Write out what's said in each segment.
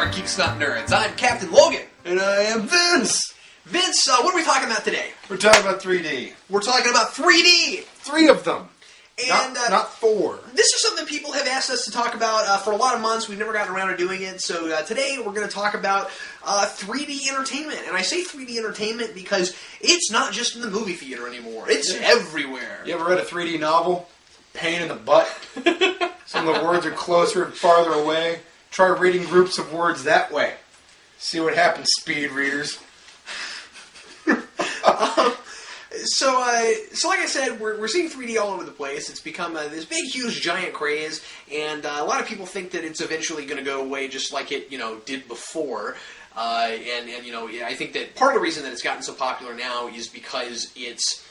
are Geeks Not Nerds. I'm Captain Logan. And I am Vince. Vince, what are we talking about today? We're talking about 3D. We're talking about 3D. 3 of them. And not 4. This is something people have asked us to talk about for a lot of months. We've never gotten around to doing it. So today we're going to talk about 3D entertainment. And I say 3D entertainment because it's not just in the movie theater anymore. It's everywhere. You ever read a 3D novel? Pain in the butt. Some of the words are closer and farther away. Try reading groups of words that way. See what happens, speed readers. So like I said, we're seeing 3D all over the place. It's become this big, huge, giant craze, and a lot of people think that it's eventually going to go away, just like it, did before. And I think that part of the reason that it's gotten so popular now is because it's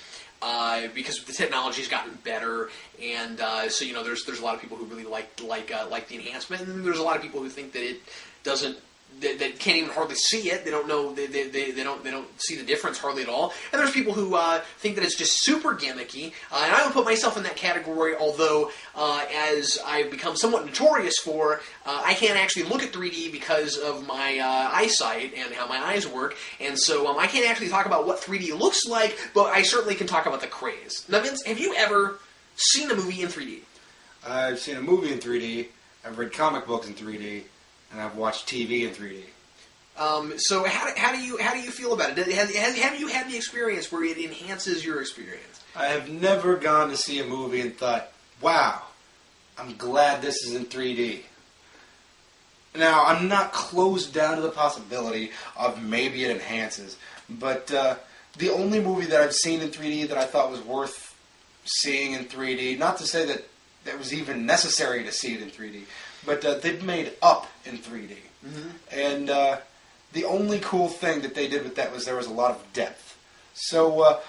because the technology's gotten better, and so there's a lot of people who really like the enhancement, and there's a lot of people who think that it doesn't. That can't even hardly see it. They don't know. They don't see the difference hardly at all. And there's people who think that it's just super gimmicky. And I would put myself in that category. Although, as I've become somewhat notorious for, I can't actually look at 3D because of my eyesight and how my eyes work. And so I can't actually talk about what 3D looks like. But I certainly can talk about the craze. Now, Vince, have you ever seen a movie in 3D? I've seen a movie in 3D. I've read comic books in 3D. And I've watched TV in 3D. So how do you feel about it? Have you had the experience where it enhances your experience? I have never gone to see a movie and thought, wow, I'm glad this is in 3D. Now, I'm not closed down to the possibility of maybe it enhances, but the only movie that I've seen in 3D that I thought was worth seeing in 3D, not to say that it was even necessary to see it in 3D, but they've made Up in 3D. Mm-hmm. And the only cool thing that they did with that was there was a lot of depth. So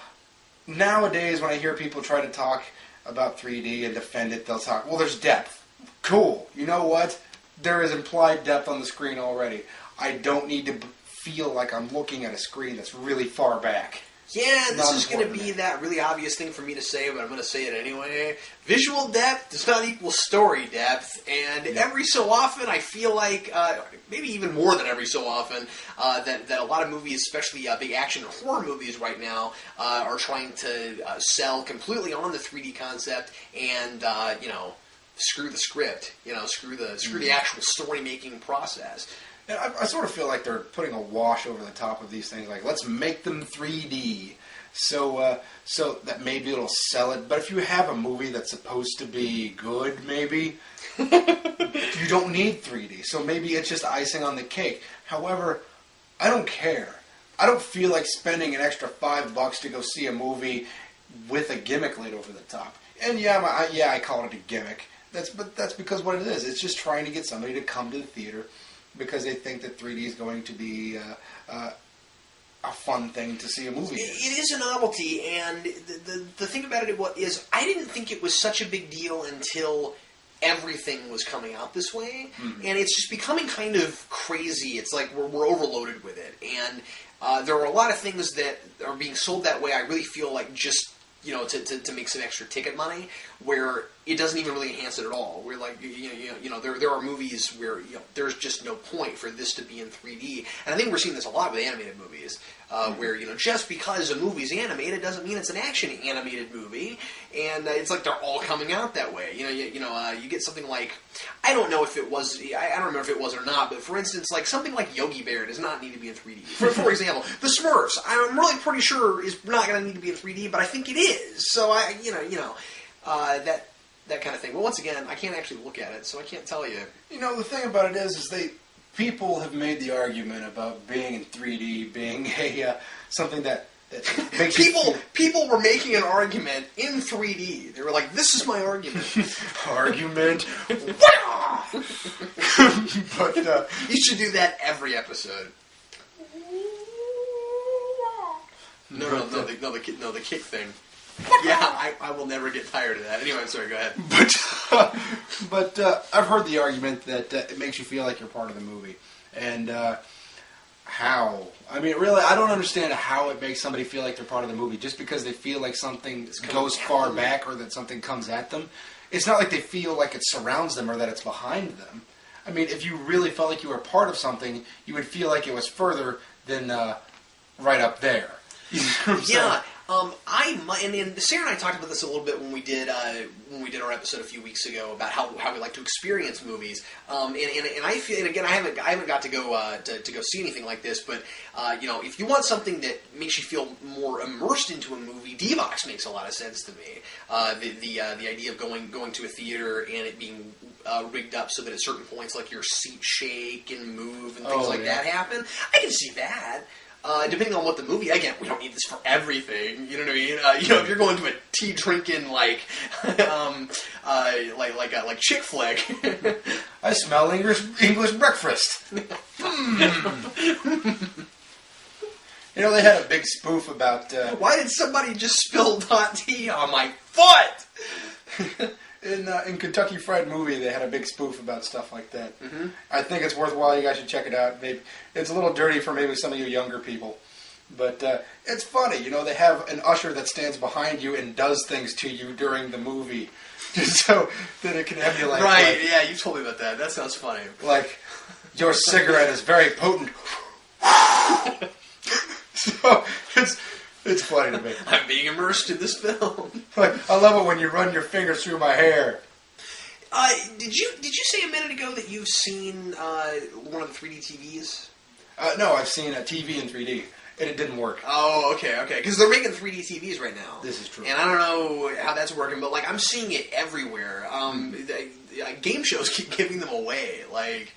nowadays when I hear people try to talk about 3D and defend it, they'll talk, well, there's depth. Cool. You know what? There is implied depth on the screen already. I don't need to feel like I'm looking at a screen that's really far back. Yeah, this is going to be that really obvious thing for me to say, but I'm going to say it anyway. Visual depth does not equal story depth, and every so often I feel like, maybe even more than every so often, that a lot of movies, especially big action and horror movies right now, are trying to sell completely on the 3D concept and, screw the script, screw the actual story-making process. And I sort of feel like they're putting a wash over the top of these things, like, let's make them 3D, so that maybe it'll sell it. But if you have a movie that's supposed to be good, maybe, you don't need 3D, so maybe it's just icing on the cake. However, I don't care. I don't feel like spending an extra $5 to go see a movie with a gimmick laid over the top. And I call it a gimmick. But that's because what it is. It's just trying to get somebody to come to the theater because they think that 3D is going to be a fun thing to see a movie in. It is a novelty, and the thing about it is I didn't think it was such a big deal until everything was coming out this way, and it's just becoming kind of crazy. It's like we're overloaded with it, and there are a lot of things that are being sold that way. I really feel like just to make some extra ticket money, where it doesn't even really enhance it at all. We're like, there are movies where there's just no point for this to be in 3D, and I think we're seeing this a lot with animated movies, where just because a movie's animated doesn't mean it's an action animated movie, and it's like they're all coming out that way. You get something like, I don't know if it was, I don't remember if it was or not, but for instance, like something like Yogi Bear does not need to be in 3D. For example, the Smurfs, I'm really pretty sure is not going to need to be in 3D, but I think it is. So that kind of thing. But once again, I can't actually look at it, so I can't tell you. The thing about it is people have made the argument about being in 3D being a something that makes people were making an argument in 3D. They were like, "This is my argument." Argument. But you should do that every episode. No, the kick thing. Yeah, I will never get tired of that. Anyway, I'm sorry, go ahead. But I've heard the argument that it makes you feel like you're part of the movie. And how? I mean, really, I don't understand how it makes somebody feel like they're part of the movie just because they feel like something goes far back or that something comes at them. It's not like they feel like it surrounds them or that it's behind them. I mean, if you really felt like you were a part of something, you would feel like it was further than right up there. You know what I'm saying? And Sarah and I talked about this a little bit when we did our episode a few weeks ago about how we like to experience movies. And I feel, and again, I haven't got to go to go see anything like this, but if you want something that makes you feel more immersed into a movie, D-Box makes a lot of sense to me. The idea of going to a theater and it being rigged up so that at certain points, like your seat shake and move and things that happen, I can see that. Depending on what the movie, again, we don't need this for everything. You know what I mean? If you're going to a tea drinking like chick flick, I smell English breakfast. They had a big spoof about. Why did somebody just spill hot tea on my foot? In Kentucky Fried Movie, they had a big spoof about stuff like that. Mm-hmm. I think it's worthwhile. You guys should check it out. Maybe it's a little dirty for maybe some of you younger people, but it's funny. They have an usher that stands behind you and does things to you during the movie, just so that it can emulate. Right? Yeah, you told me about that. That sounds funny. Like, your cigarette is very potent. So it's funny to me. I'm being immersed in this film. Like, I love it when you run your fingers through my hair. Did you say a minute ago that you've seen one of the 3D TVs? No, I've seen a TV in 3D, and it didn't work. Oh, okay. Because they're making 3D TVs right now. This is true. And I don't know how that's working, but I'm seeing it everywhere. Game shows keep giving them away. Like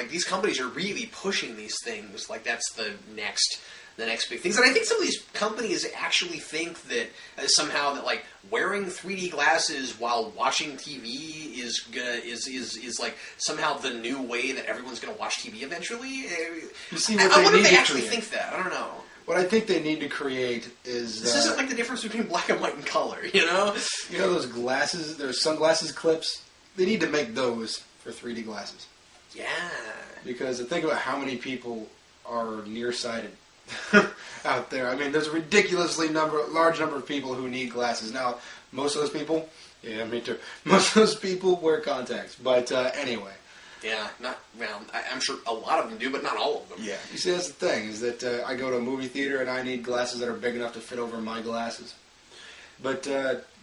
these companies are really pushing these things. Like that's the next big things. And I think some of these companies actually think that somehow that wearing 3D glasses while watching TV is like somehow the new way that everyone's gonna watch TV eventually. You see, I wonder if they actually think that. I don't know. What I think they need to create is... This isn't like the difference between black and white and color, You know those glasses, those sunglasses clips? They need to make those for 3D glasses. Yeah. Because think about how many people are nearsighted out there. I mean, there's a ridiculously large number of people who need glasses. Now, most of those people... Yeah, me too. Most of those people wear contacts. But anyway... Yeah, I'm sure a lot of them do, but not all of them. Yeah. You see, that's the thing, is that I go to a movie theater and I need glasses that are big enough to fit over my glasses. But,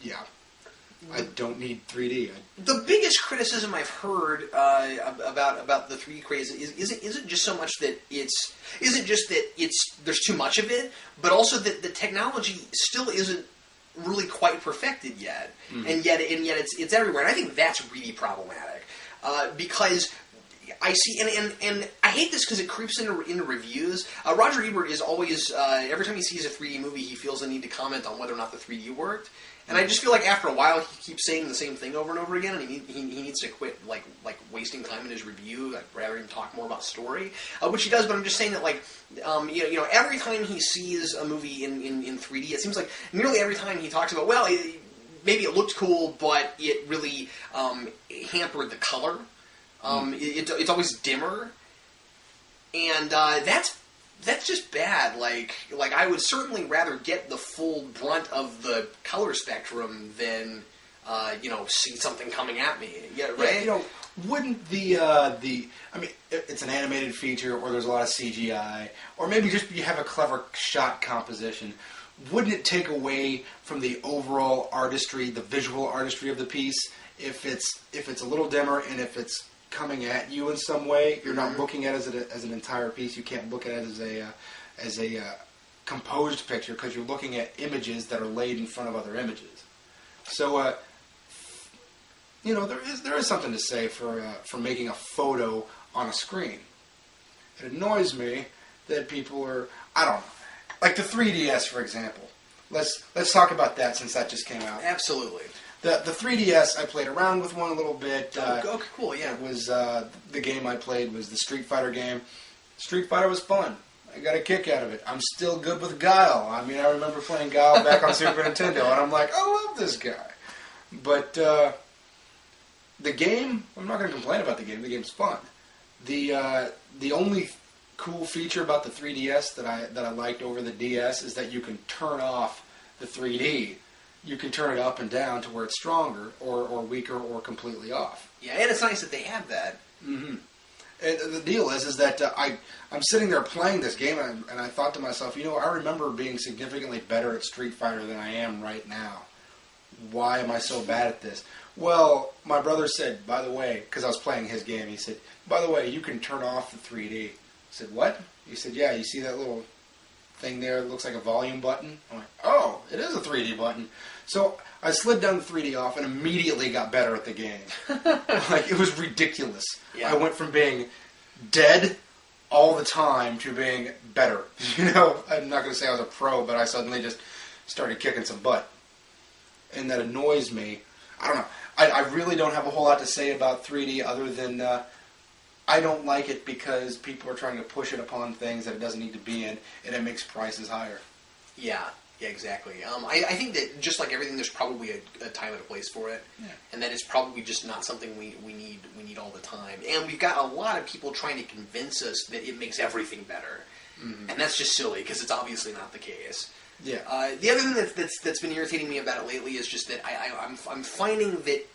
yeah. I don't need 3D. The biggest criticism I've heard about the 3D craze isn't just so much that there's too much of it, but also that the technology still isn't really quite perfected yet, and yet it's everywhere. And I think that's really problematic. Because I see, and I hate this because it creeps into reviews. Roger Ebert is always, every time he sees a 3D movie, he feels the need to comment on whether or not the 3D worked. And I just feel like after a while, he keeps saying the same thing over and over again, and he needs to quit like wasting time in his review. I'd rather him talk more about story, which he does. But I'm just saying that every time he sees a movie in 3D, it seems like nearly every time he talks about maybe it looked cool, but it really hampered the color. It's always dimmer, and that's just bad. Like I would certainly rather get the full brunt of the color spectrum than see something coming at me. Yeah, right. Yeah, wouldn't I mean, it's an animated feature, or there's a lot of CGI, or maybe just you have a clever shot composition. Wouldn't it take away from the overall artistry, the visual artistry of the piece, if it's a little dimmer and if it's coming at you in some way? You're not looking at it as an entire piece. You can't look at it as a composed picture because you're looking at images that are laid in front of other images. So there is something to say for making a photo on a screen. It annoys me that people are, I don't know. Like the 3DS, for example. Let's talk about that since that just came out. Absolutely. The 3DS, I played around with one a little bit. Okay, cool, yeah. It was the game I played was the Street Fighter game. Street Fighter was fun. I got a kick out of it. I'm still good with Guile. I mean, I remember playing Guile back on Super Nintendo, and I'm like, I love this guy. But the game, I'm not going to complain about the game. The game's fun. The only cool feature about the 3DS that I liked over the DS is that you can turn off the 3D you can turn it up and down to where it's stronger or weaker or completely off. Yeah, and it's nice that they have that. Mm-hmm. And the deal is that I'm sitting there playing this game, and I thought to myself, I remember being significantly better at Street Fighter than I am right now. Why am I so bad at this? Well, my brother said, by the way, because I was playing his game, he said, by the way, you can turn off the 3D. I said, what? He said, yeah, you see that little thing there? It looks like a volume button. I'm like, oh, it is a 3D button. So I slid down the 3D off and immediately got better at the game. Like, it was ridiculous. Yeah. I went from being dead all the time to being better. I'm not going to say I was a pro, but I suddenly just started kicking some butt. And that annoys me. I don't know. I really don't have a whole lot to say about 3D other than I don't like it because people are trying to push it upon things that it doesn't need to be in, and it makes prices higher. Yeah, exactly. I think that just like everything, there's probably a time and a place for it, and that it's probably just not something we need all the time. And we've got a lot of people trying to convince us that it makes everything better, and that's just silly because it's obviously not the case. Yeah. The other thing that's been irritating me about it lately is just that I'm finding that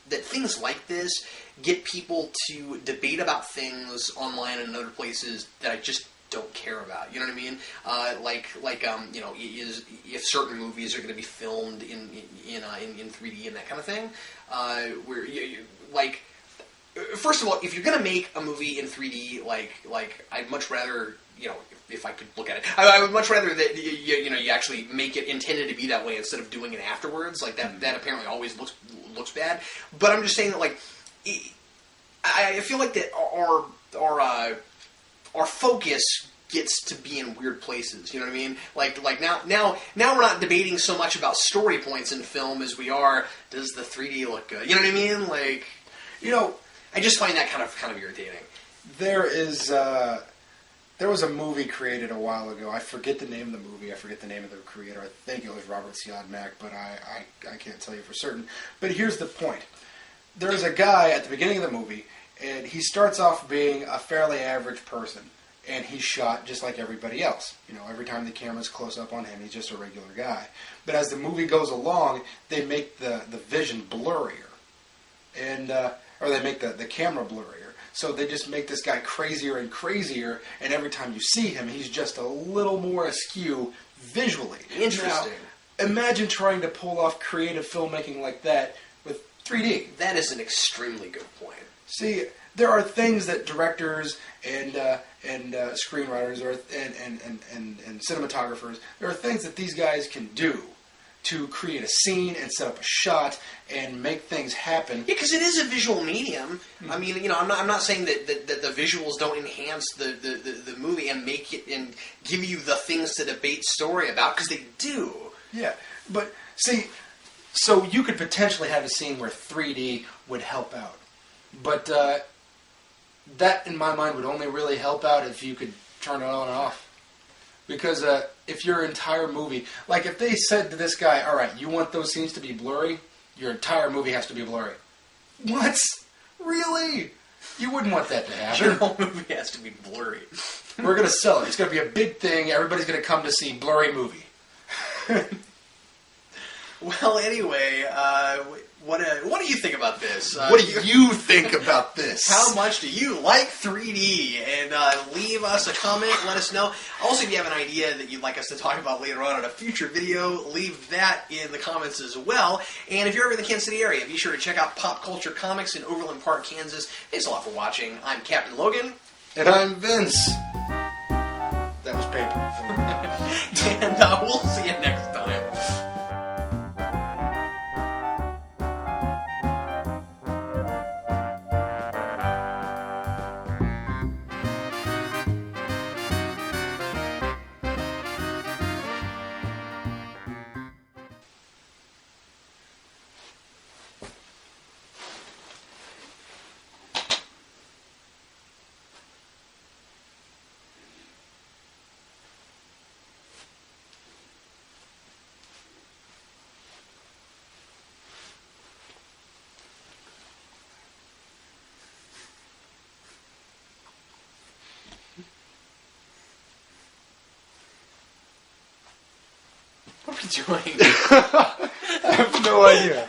that things like this get people to debate about things online and in other places that I just don't care about. You know what I mean? If certain movies are going to be filmed in 3D and that kind of thing, where first of all, if you're going to make a movie in 3D, I'd much rather, if I could look at it, I would much rather that you actually make it intended to be that way instead of doing it afterwards. Like that, that apparently always looks bad. But I'm just saying that I feel like that our focus gets to be in weird places. You know what I mean? Like now we're not debating so much about story points in film as we are, does the 3D look good? You know what I mean? I just find that kind of irritating. There was a movie created a while ago. I forget the name of the movie. I forget the name of the creator. I think it was Robert Siodmak, but I can't tell you for certain. But here's the point. There's a guy at the beginning of the movie, and he starts off being a fairly average person, and he's shot just like everybody else. Every time the camera's close up on him, he's just a regular guy. But as the movie goes along, they make the vision blurrier, or they make the camera blurrier. So they just make this guy crazier and crazier, and every time you see him, he's just a little more askew visually. Interesting. Now, imagine trying to pull off creative filmmaking like that with 3D. That is an extremely good point. See, there are things that directors and screenwriters and cinematographers, there are things that these guys can do to create a scene and set up a shot and make things happen. Yeah, because it is a visual medium. Mm-hmm. I mean, I'm not saying that the visuals don't enhance the movie and make it and give you the things to debate story about, because they do. Yeah, but see, so you could potentially have a scene where 3D would help out, but that, in my mind, would only really help out if you could turn it on and off. Because if your entire movie... Like, if they said to this guy, all right, you want those scenes to be blurry? Your entire movie has to be blurry. What? Really? You wouldn't want that to happen. Your whole movie has to be blurry. We're going to sell it. It's going to be a big thing. Everybody's going to come to see blurry movie. Well, anyway, what do you think about this? What do you think about this? How much do you like 3D? And leave us a comment. Let us know. Also, if you have an idea that you'd like us to talk about later on in a future video, leave that in the comments as well. And if you're ever in the Kansas City area, be sure to check out Pop Culture Comics in Overland Park, Kansas. Thanks a lot for watching. I'm Captain Logan. And I'm Vince. That was paper. And we'll see you next time. doing? I have no idea.